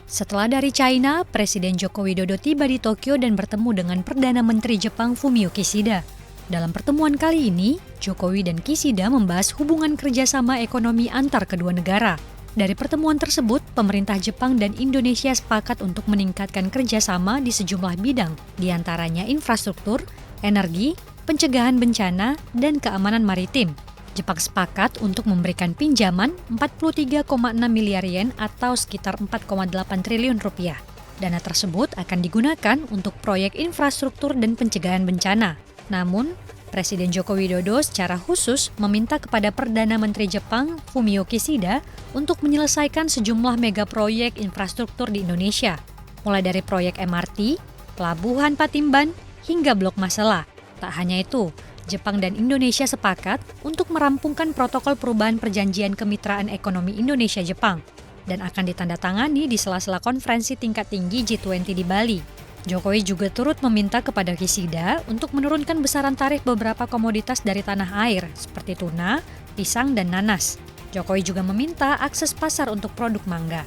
Setelah dari China, Presiden Joko Widodo tiba di Tokyo dan bertemu dengan Perdana Menteri Jepang Fumio Kishida. Dalam pertemuan kali ini, Jokowi dan Kishida membahas hubungan kerjasama ekonomi antar kedua negara. Dari pertemuan tersebut, pemerintah Jepang dan Indonesia sepakat untuk meningkatkan kerjasama di sejumlah bidang, diantaranya infrastruktur, energi, pencegahan bencana, dan keamanan maritim. Jepang sepakat untuk memberikan pinjaman 43,6 miliar yen atau sekitar 4,8 triliun rupiah. Dana tersebut akan digunakan untuk proyek infrastruktur dan pencegahan bencana. Namun, Presiden Joko Widodo secara khusus meminta kepada Perdana Menteri Jepang Fumio Kishida untuk menyelesaikan sejumlah mega proyek infrastruktur di Indonesia, mulai dari proyek MRT, Pelabuhan Patimban, hingga Blok Masela. Tak hanya itu, Jepang dan Indonesia sepakat untuk merampungkan protokol perubahan perjanjian kemitraan ekonomi Indonesia-Jepang dan akan ditandatangani di sela-sela konferensi tingkat tinggi G20 di Bali. Jokowi juga turut meminta kepada Kishida untuk menurunkan besaran tarif beberapa komoditas dari tanah air seperti tuna, pisang, dan nanas. Jokowi juga meminta akses pasar untuk produk mangga.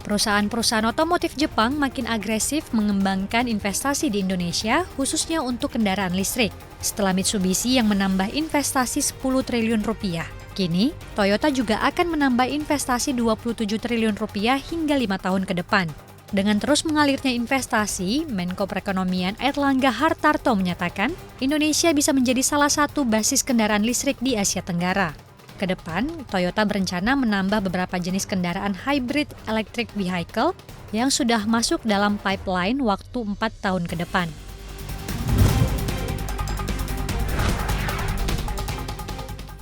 Perusahaan-perusahaan otomotif Jepang makin agresif mengembangkan investasi di Indonesia, khususnya untuk kendaraan listrik. Setelah Mitsubishi yang menambah investasi 10 triliun rupiah, kini Toyota juga akan menambah investasi 27 triliun rupiah hingga 5 tahun ke depan. Dengan terus mengalirnya investasi, Menko Perekonomian Airlangga Hartarto menyatakan Indonesia bisa menjadi salah satu basis kendaraan listrik di Asia Tenggara. Ke depan, Toyota berencana menambah beberapa jenis kendaraan hybrid electric vehicle yang sudah masuk dalam pipeline waktu 4 tahun ke depan.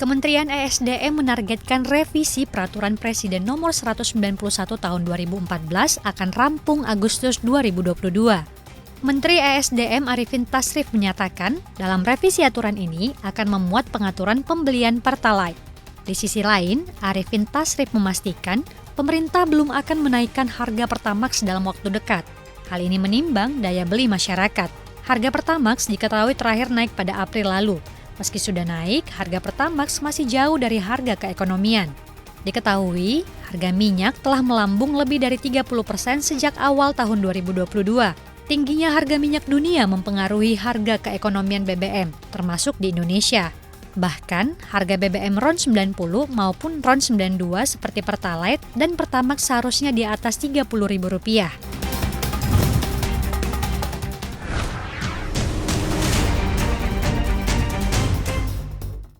Kementerian ESDM menargetkan revisi Peraturan Presiden Nomor 191 Tahun 2014 akan rampung Agustus 2022. Menteri ESDM Arifin Tasrif menyatakan, dalam revisi aturan ini akan memuat pengaturan pembelian Pertalite. Di sisi lain, Arifin Tasrif memastikan pemerintah belum akan menaikkan harga Pertamax dalam waktu dekat. Hal ini menimbang daya beli masyarakat. Harga Pertamax diketahui terakhir naik pada April lalu. Meski sudah naik, harga Pertamax masih jauh dari harga keekonomian. Diketahui, harga minyak telah melambung lebih dari 30% sejak awal tahun 2022. Tingginya harga minyak dunia mempengaruhi harga keekonomian BBM, termasuk di Indonesia. Bahkan, harga BBM RON 90 maupun RON 92 seperti Pertalite dan Pertamax seharusnya di atas Rp30.000.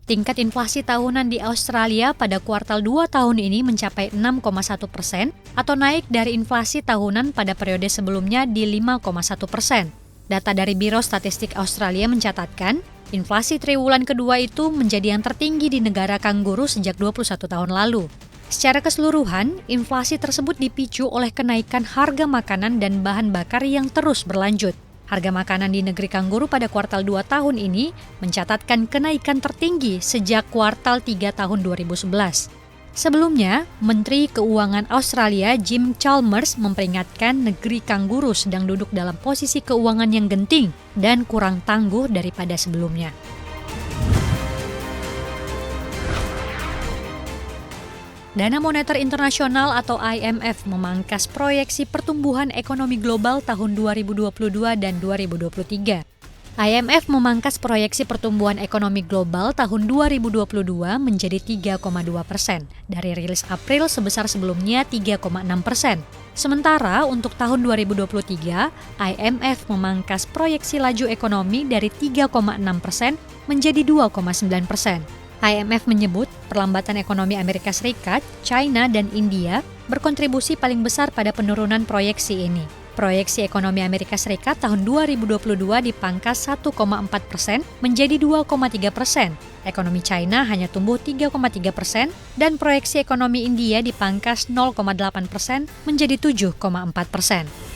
Tingkat inflasi tahunan di Australia pada kuartal 2 tahun ini mencapai 6,1% atau naik dari inflasi tahunan pada periode sebelumnya di 5,1%. Data dari Biro Statistik Australia mencatatkan, inflasi triwulan kedua itu menjadi yang tertinggi di negara kangguru sejak 21 tahun lalu. Secara keseluruhan, inflasi tersebut dipicu oleh kenaikan harga makanan dan bahan bakar yang terus berlanjut. Harga makanan di negeri kangguru pada kuartal 2 tahun ini mencatatkan kenaikan tertinggi sejak kuartal 3 tahun 2011. Sebelumnya, Menteri Keuangan Australia Jim Chalmers memperingatkan negeri kangguru sedang duduk dalam posisi keuangan yang genting dan kurang tangguh daripada sebelumnya. Dana Moneter Internasional atau IMF memangkas proyeksi pertumbuhan ekonomi global tahun 2022 dan 2023. IMF memangkas proyeksi pertumbuhan ekonomi global tahun 2022 menjadi 3,2% dari rilis April sebesar sebelumnya 3,6%. Sementara untuk tahun 2023, IMF memangkas proyeksi laju ekonomi dari 3,6% menjadi 2,9%. IMF menyebut perlambatan ekonomi Amerika Serikat, China, dan India berkontribusi paling besar pada penurunan proyeksi ini. Proyeksi ekonomi Amerika Serikat tahun 2022 dipangkas 1,4% menjadi 2,3%. Ekonomi China hanya tumbuh 3,3% dan proyeksi ekonomi India dipangkas 0,8% menjadi 7,4%.